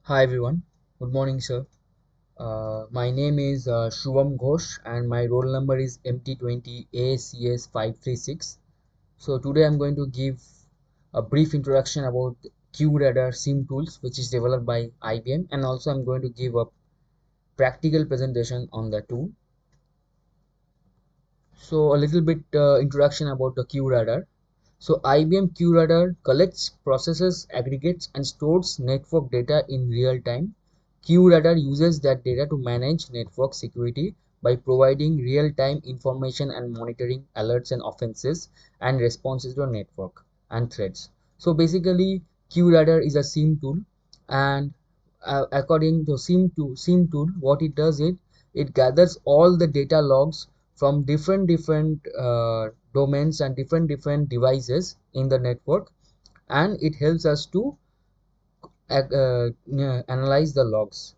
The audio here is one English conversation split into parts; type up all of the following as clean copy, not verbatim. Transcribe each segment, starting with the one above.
Hi everyone, good morning, sir. My name is Shubham Ghosh and my roll number is MT20 ACS 536. So today I'm going to give a brief introduction about QRadar SIM tools, which is developed by IBM, and also I'm going to give a practical presentation on the tool. So a little bit introduction about the QRadar. So IBM QRadar collects, processes, aggregates, and stores network data in real time. QRadar uses that data to manage network security by providing real-time information and monitoring alerts and offenses and responses to network and threats. So basically, QRadar is a SIEM tool, and according to SIEM tool, what it does it gathers all the data logs from different domains and different devices in the network, and it helps us to analyze the logs.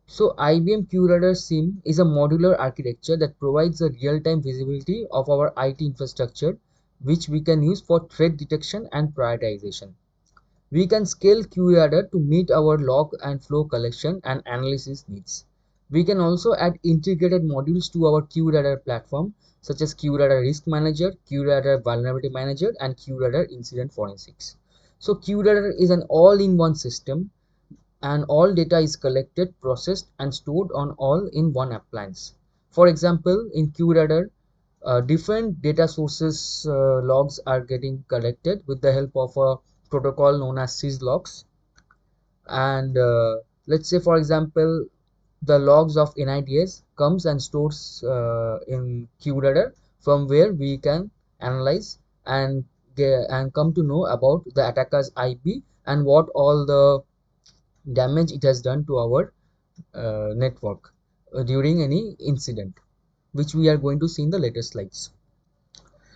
So IBM QRadar SIEM is a modular architecture that provides a real-time visibility of our IT infrastructure, which we can use for threat detection and prioritization. We can scale QRadar to meet our log and flow collection and analysis needs. We can also add integrated modules to our QRadar platform, such as QRadar Risk Manager, QRadar Vulnerability Manager, and QRadar Incident Forensics. So QRadar is an all-in-one system, and all data is collected, processed, and stored on all in one appliance. For example, in QRadar, different data sources logs are getting collected with the help of a protocol known as syslogs. And let's say, for example, the logs of NIDS comes and stores in QRadar, from where we can analyze and come to know about the attacker's IP and what all the damage it has done to our network during any incident, which we are going to see in the later slides.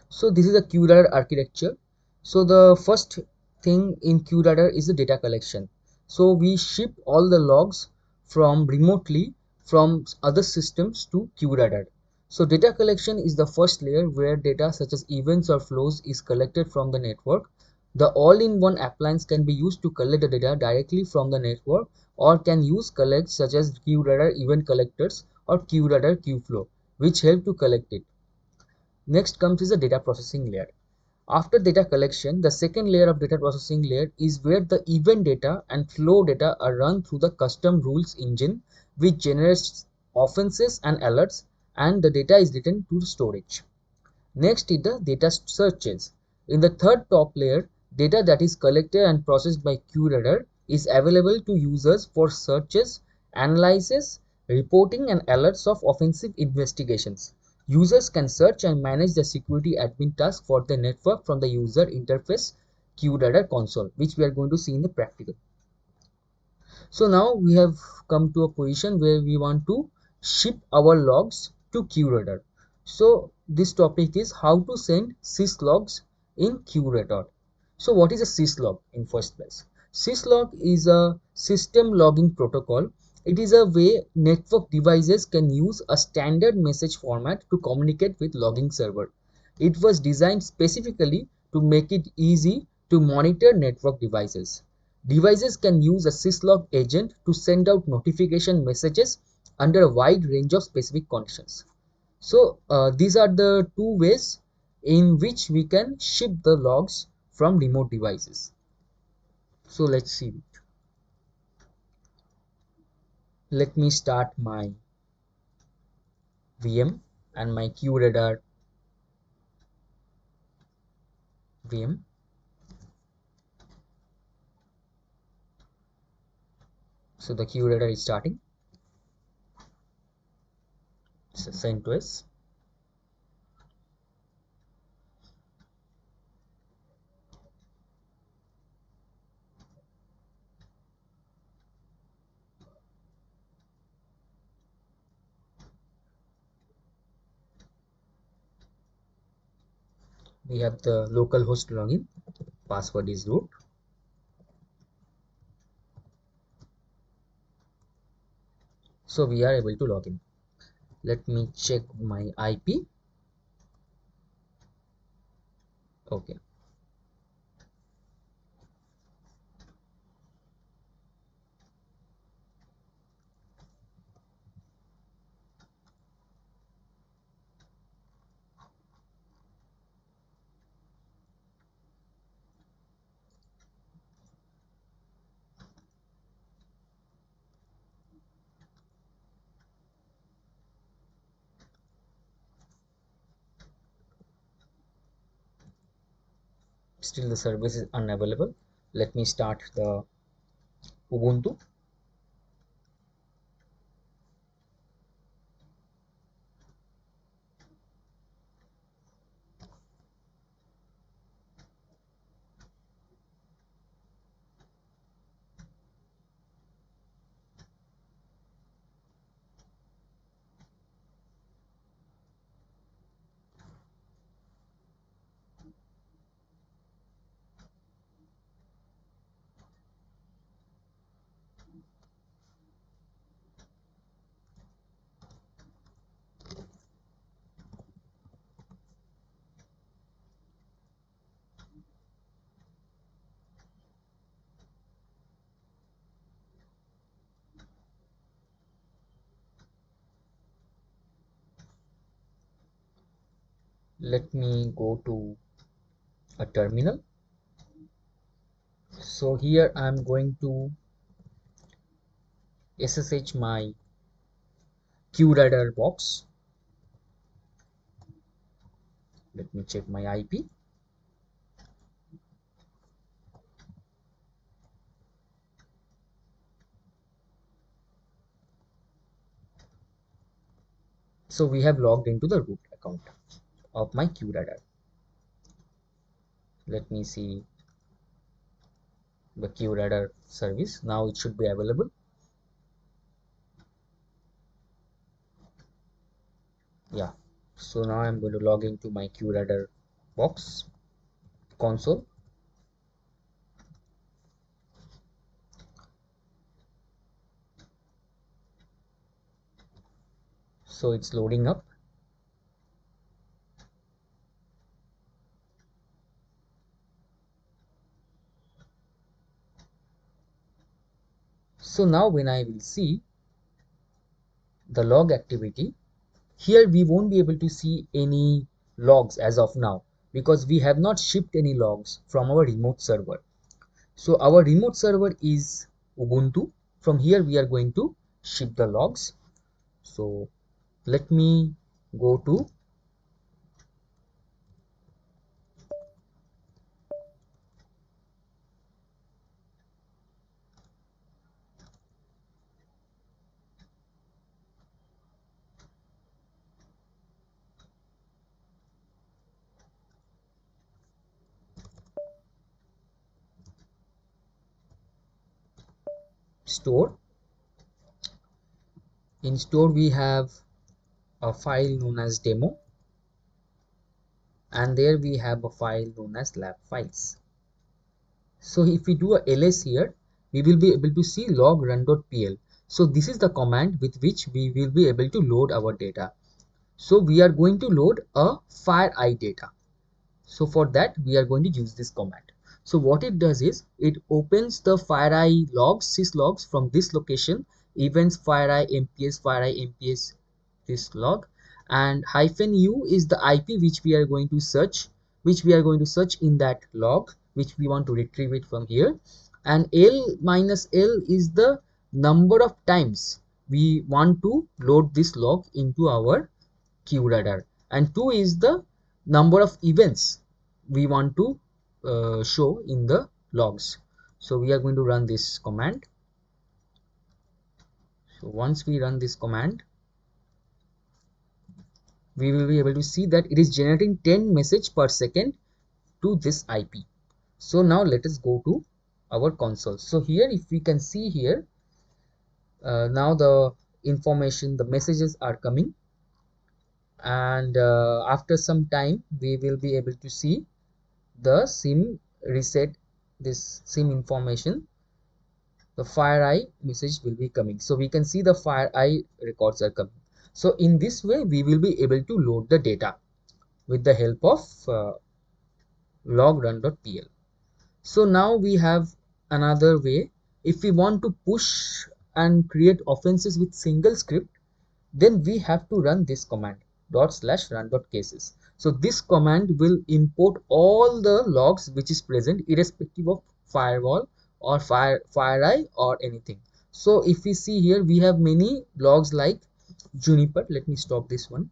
So this is a QRadar architecture. So the first thing in QRadar is the data collection. So we ship all the logs from remotely from other systems to QRadar. So data collection is the first layer where data such as events or flows is collected from the network. The all-in-one appliance can be used to collect the data directly from the network, or can use collects such as QRadar event collectors or QRadar Qflow, which help to collect it. Next comes is the data processing layer. After data collection, the second layer of data processing layer is where the event data and flow data are run through the custom rules engine, which generates offenses and alerts, and the data is written to storage. Next is the data searches. In the third top layer, data that is collected and processed by QRadar is available to users for searches, analysis, reporting, and alerts of offensive investigations. Users can search and manage the security admin task for the network from the user interface QRadar console, which we are going to see in the practical. So now we have come to a position where we want to ship our logs to QRadar. So this topic is how to send syslogs in QRadar. So what is a syslog in first place? Syslog is a system logging protocol. It is a way network devices can use a standard message format to communicate with logging server. It was designed specifically to make it easy to monitor network devices. Devices can use a syslog agent to send out notification messages under a wide range of specific conditions. So these are the two ways in which we can ship the logs from remote devices. So let's see. Let me start my VM and my QRadar VM. So the QRadar is starting. So CentOS. We have the localhost login. Password is root. So we are able to log in. Let me check my IP. Okay. still the service is unavailable. Let me start the Ubuntu. Let me go to a terminal. So here I'm going to SSH my QRadar box. Let me check my IP. So we have logged into the root account of my QRadar. Let me see the QRadar service. Now it should be available. Yeah. So now I'm going to log into my QRadar box console. So it's loading up. So now when I will see the log activity, here we won't be able to see any logs as of now because we have not shipped any logs from our remote server. So our remote server is Ubuntu. From here we are going to ship the logs. So let me go to store. In store we have a file known as demo, and there we have a file known as lab files. So if we do a ls here, we will be able to see log run.pl. So this is the command with which we will be able to load our data. So we are going to load a FireEye data. So for that we are going to use this command. So what it does is it opens the FireEye logs, syslogs from this location, events FireEye mps this log, and -u is the IP which we are going to search, in that log, which we want to retrieve it from here, and L is the number of times we want to load this log into our QRadar, and 2 is the number of events we want to show in the logs. So we are going to run this command. So once we run this command, we will be able to see that it is generating 10 message per second to this IP. So now let us go to our console. So here if we can see here, now the messages are coming, and after some time we will be able to see the SIM reset, this SIM information, the FireEye message will be coming. So we can see the FireEye records are coming. So in this way we will be able to load the data with the help of logrun.pl. So now we have another way. If we want to push and create offenses with single script, then we have to run this command /run.cases. So this command will import all the logs which is present irrespective of firewall or FireEye or anything. So if we see here, we have many logs like Juniper. Let me stop this one.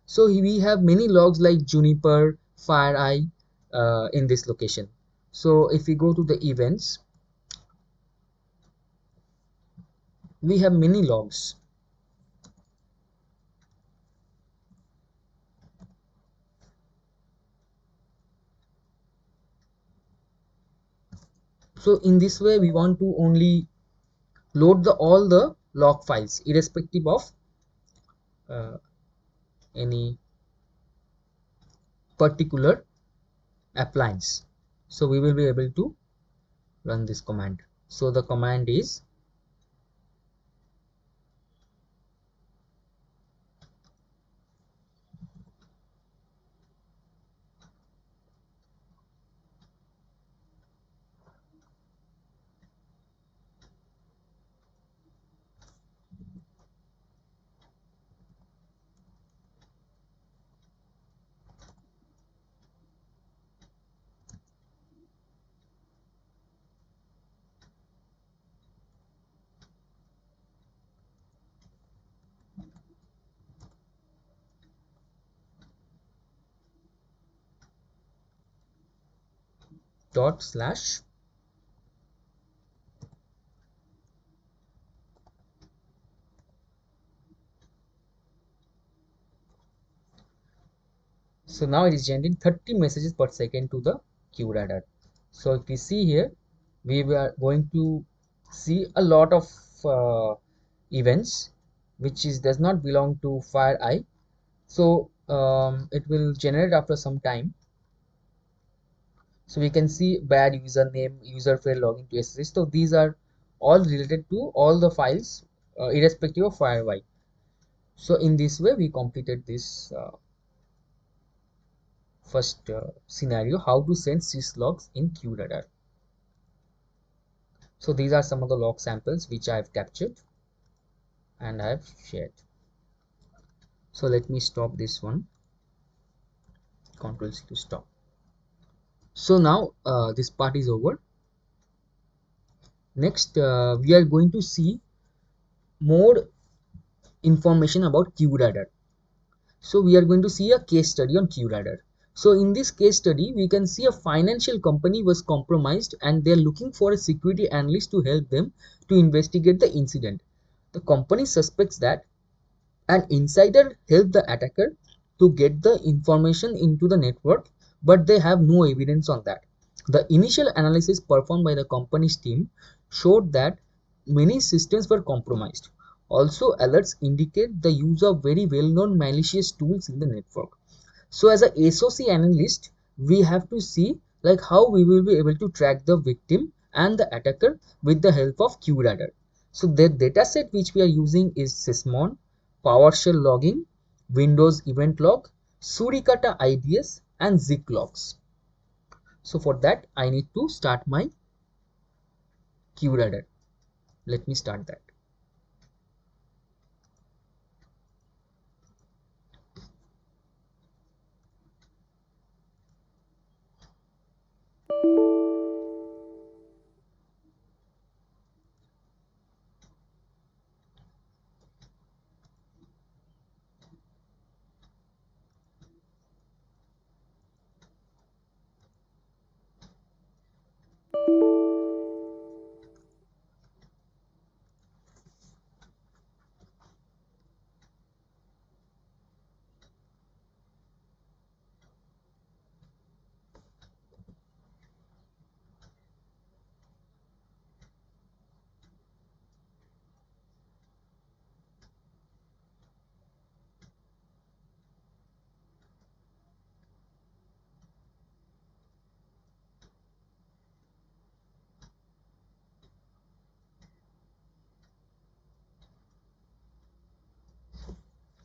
So we have many logs like Juniper, FireEye, in this location. So if we go to the events, we have many logs. So in this way, we want to only load all the log files irrespective of uh, any particular appliance. So we will be able to run this command. So the command is dot slash. So now it is generating 30 messages per second to the QRadar. So if we see here, we are going to see a lot of events which is does not belong to FireEye. So it will generate after some time. So we can see bad username, user failed login to SSH. So these are all related to all the files irrespective of FireEye. So in this way we completed this first scenario, how to send syslogs in QRadar. So these are some of the log samples which I have captured and I have shared. So let me stop this one. Control C to stop. So now this part is over. Next, we are going to see more information about QRadar. So we are going to see a case study on QRadar. So in this case study, we can see a financial company was compromised and they are looking for a security analyst to help them to investigate the incident. The company suspects that an insider helped the attacker to get the information into the network, but they have no evidence on that. The initial analysis performed by the company's team showed that many systems were compromised. Also, alerts indicate the use of very well-known malicious tools in the network. So as a SOC analyst, we have to see like how we will be able to track the victim and the attacker with the help of QRadar. So the dataset which we are using is Sysmon, PowerShell logging, Windows event log, Suricata IDS and Zik logs. So for that I need to start my QRadar. Let me start that.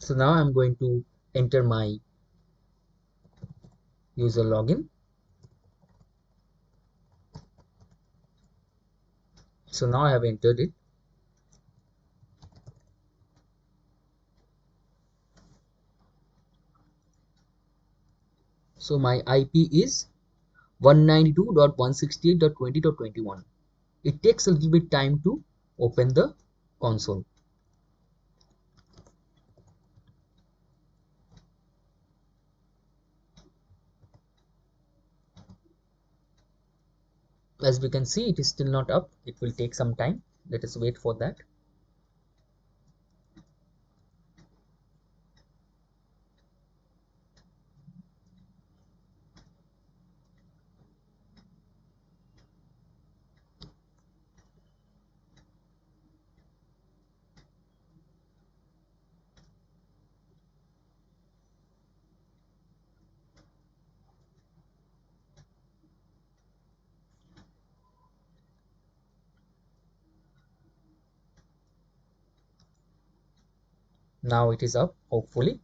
So now I'm going to enter my user login. So now I have entered it. So my IP is 192.168.20.21. It takes a little bit time to open the console. As we can see, it is still not up. It will take some time. Let us wait for that. Now it is up, hopefully.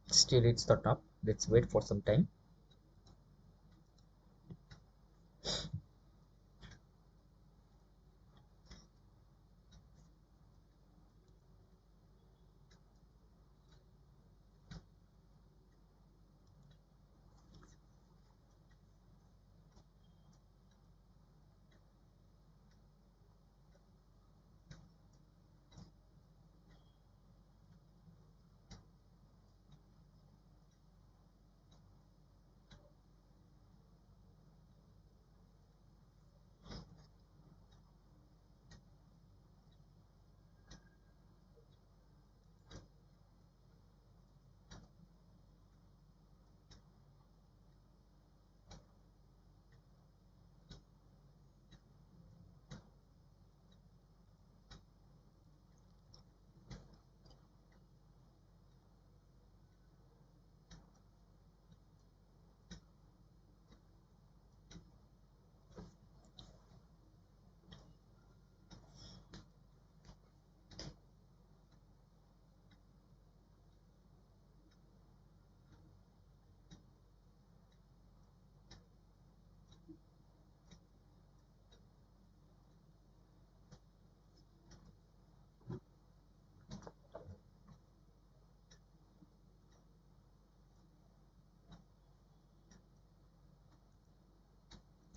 Still it's not up. Let's wait for some time.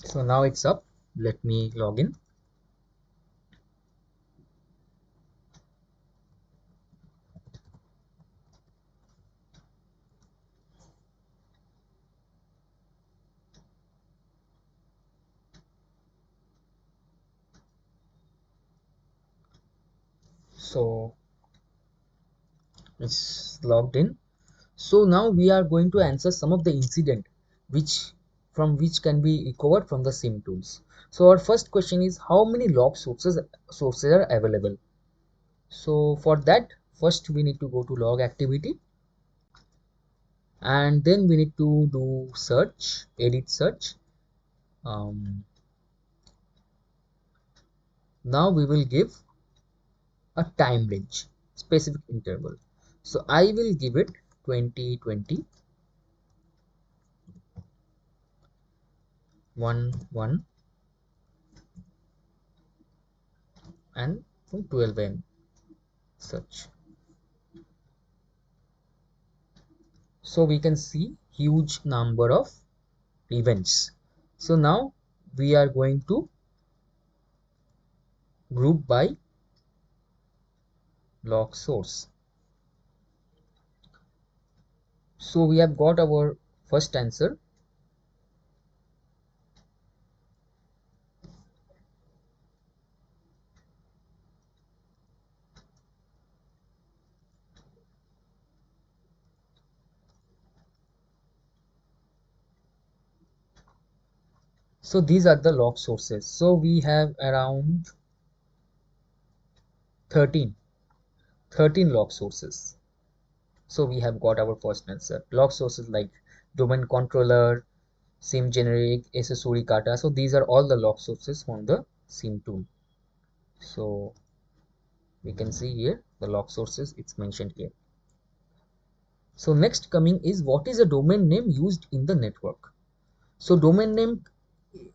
So now it's up. Let me log in. So it's logged in. So now we are going to answer some of the incident which which can be recovered from the SIM tools. So our first question is, how many log sources are available? So for that, first we need to go to log activity, and then we need to do search, edit search. Now we will give a time range, specific interval. So I will give it 2020 1 and from 12 am search. So we can see huge number of events. So now we are going to group by log source. So we have got our first answer. So these are the log sources. So we have around 13 log sources. So we have got our first answer. Log sources like domain controller, SIM generic, accessory kata. So these are all the log sources from the SIM tool. So we can see here the log sources, it's mentioned here. So next coming is, what is a domain name used in the network? So domain name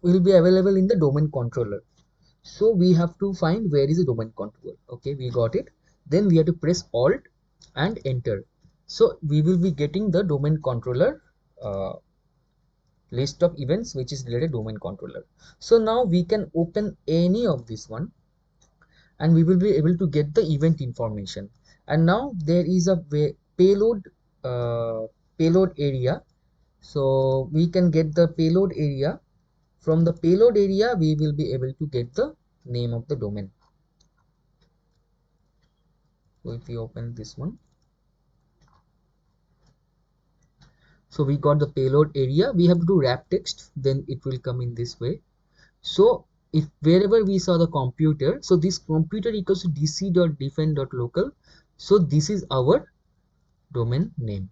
will be available in the domain controller. So we have to find where is the domain controller. Okay, we got it. Then we have to press Alt and enter. So we will be getting the domain controller list of events which is related domain controller. So now we can open any of this one and we will be able to get the event information. And now there is a payload uh, payload area. So we can get the payload area. From the payload area we will be able to get the name of the domain. So if we open this one, so we got the payload area. We have to do wrap text, then it will come in this way. So if wherever we saw the computer, so this computer equals to dc.define.local. So this is our domain name.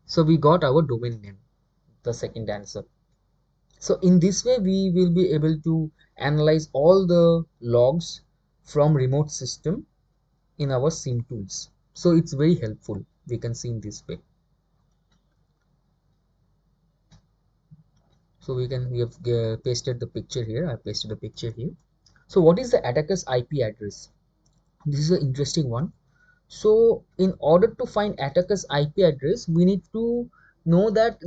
So we got our domain name, the second answer. So in this way we will be able to analyze all the logs from remote system in our SIEM tools. So it's very helpful, we can see in this way. So we have pasted the picture here. I pasted the picture here. So what is the attacker's IP address? This is an interesting one. So in order to find attacker's IP address, we need to know that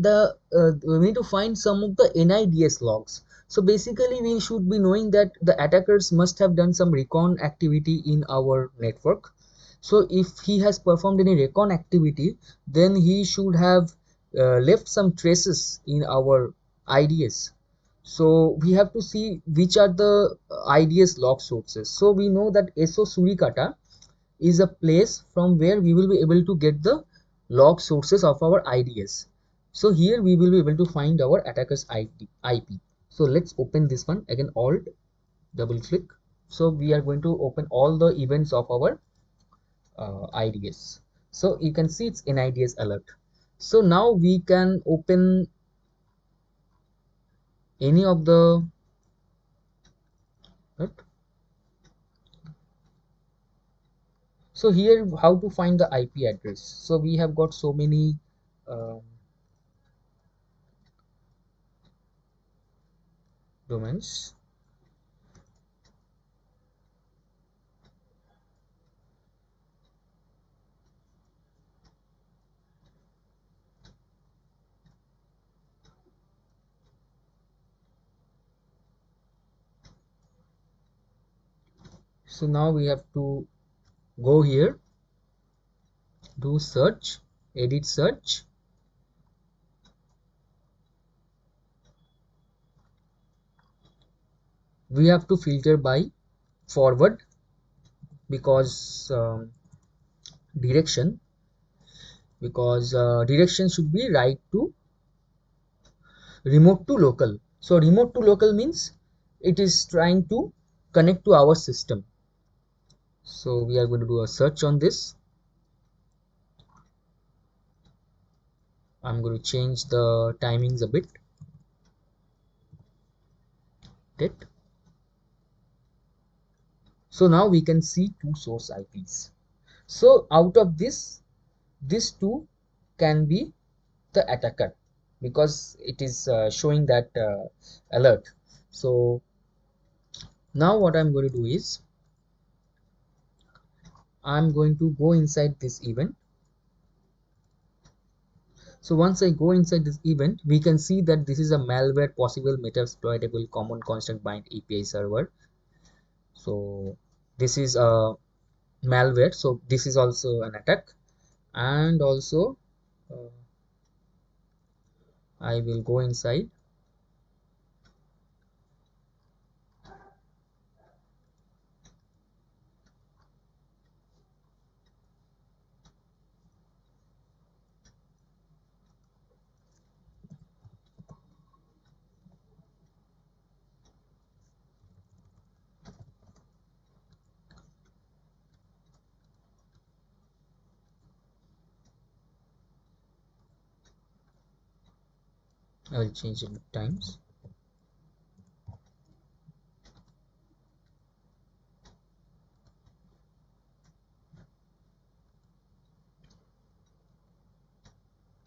we need to find some of the NIDS logs. So basically we should be knowing that the attackers must have done some recon activity in our network. So if he has performed any recon activity, then he should have left some traces in our IDS. So we have to see which are the IDS log sources. So we know that SO Surikata is a place from where we will be able to get the log sources of our IDS. So here we will be able to find our attacker's IP. So let's open this one again, alt double click. So we are going to open all the events of our IDS. So you can see it's in IDS alert. So now we can open any of the right? So here how to find the IP address. So we have got so many domains. So now we have to go here, do search, edit search. We have to filter by forward because direction, direction should be right to remote to local. So remote to local means it is trying to connect to our system. So we are going to do a search on this. I'm going to change the timings a bit. It. So now we can see two source IPs. So out of this, these two can be the attacker because it is showing that alert. So now what I'm going to do is I'm going to go inside this event. So once I go inside this event, we can see that this is a malware possible metasploitable common constant bind API server. So this is a malware. So this is also an attack, and also uh, I will go inside. I will change the times.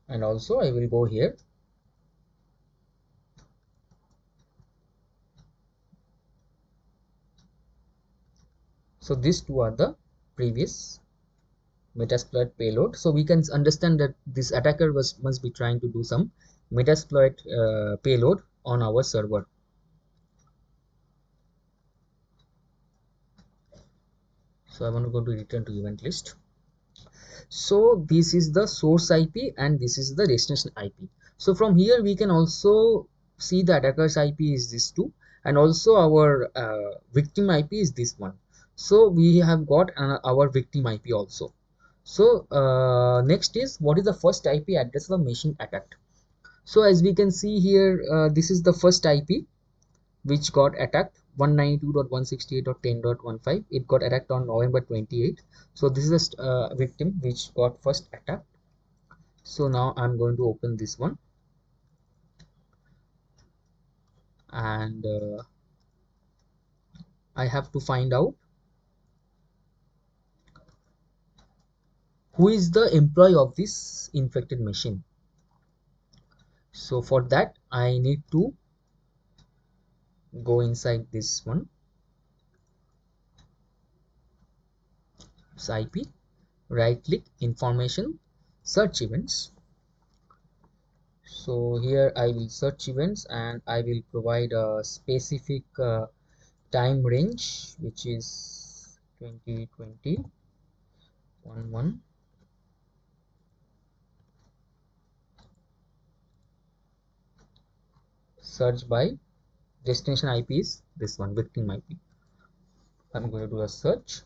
And also I will go here. So these two are the previous Metasploit payload. So we can understand that this attacker must be trying to do some Metasploit payload on our server. So I want to go to return to event list. So this is the source IP and this is the destination IP. So from here we can also see the attacker's IP is this two, and also our victim IP is this one. So we have got our victim IP also. So next is, what is the first IP address of the machine attacked? So as we can see here, this is the first IP which got attacked, 192.168.10.15. It got attacked on November 28th. So this is a victim which got first attacked. So now I'm going to open this one, and I have to find out who is the employee of this infected machine. So for that I need to go inside this one, this IP, right click, information, search events. So here I will search events and I will provide a specific time range, which is 2020 11. Search by destination IP is this one, victim IP. I'm going to do a search.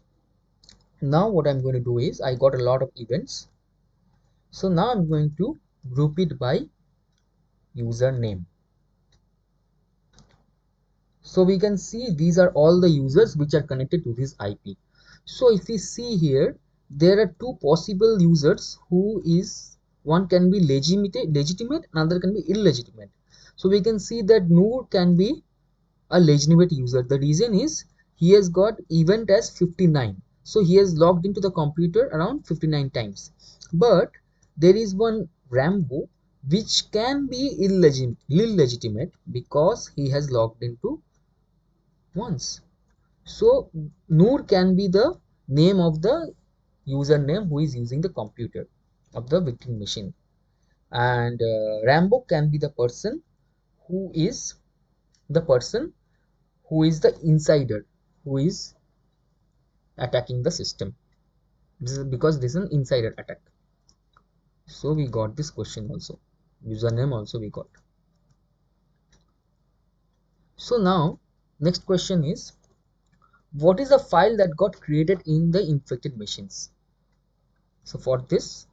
Now what I'm going to do is, I got a lot of events, so now I'm going to group it by username. So we can see these are all the users which are connected to this IP. So if we see here, there are two possible users who is, one can be legitimate, another can be illegitimate. So we can see that Noor can be a legitimate user. The reason is he has got event as 59. So he has logged into the computer around 59 times. But there is one Rambo which can be illegitimate because he has logged into once. So Noor can be the name of the username who is using the computer of the victim machine, and Rambo can be the person who is the person who is the insider who is attacking the system. This is because this is an insider attack. So we got this question also, username also we got. So now next question is, what is the file that got created in the infected machines? So for this,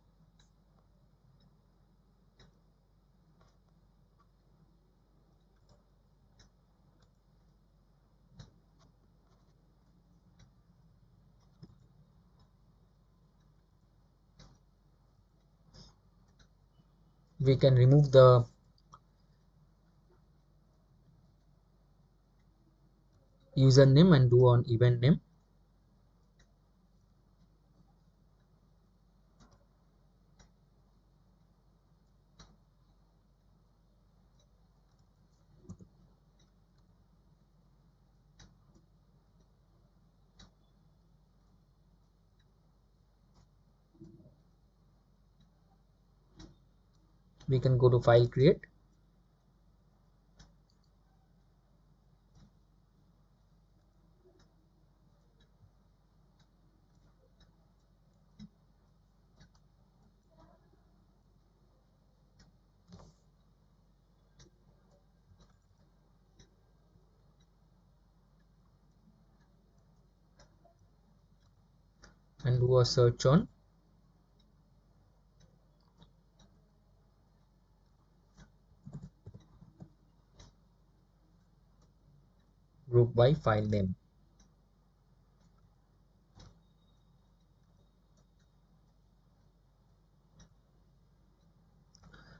we can remove the username and do on event name. We can go to file create, and do a search on group by file name.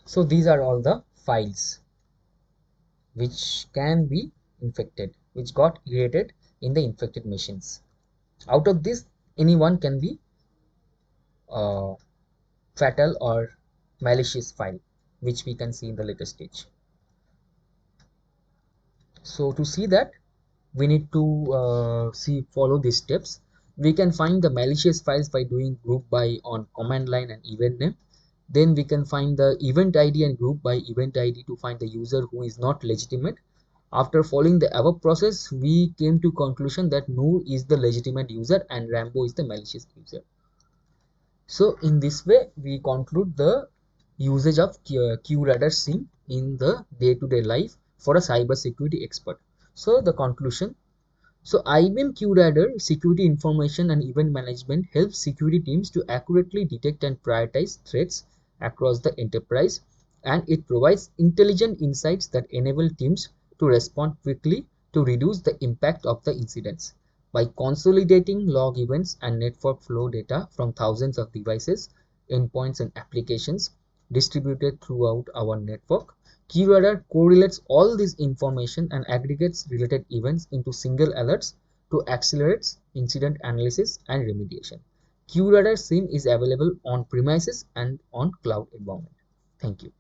So these are all the files which can be infected, which got created in the infected machines. Out of this, any one can be uh, fatal or malicious file, which we can see in the later stage. So to see that, we need to follow these steps. We can find the malicious files by doing group by on command line and event name. Then we can find the event ID and group by event ID to find the user who is not legitimate. After following the above process, we came to conclusion that Noor is the legitimate user and Rambo is the malicious user. So in this way, we conclude the usage of QRadar SIEM in the day-to-day life for a cyber security expert. So the conclusion. So IBM QRadar Security Information and Event Management helps security teams to accurately detect and prioritize threats across the enterprise, and it provides intelligent insights that enable teams to respond quickly to reduce the impact of the incidents. By consolidating log events and network flow data from thousands of devices, endpoints and applications distributed throughout our network, QRadar correlates all this information and aggregates related events into single alerts to accelerate incident analysis and remediation. QRadar SIEM is available on premises and on cloud environment. Thank you.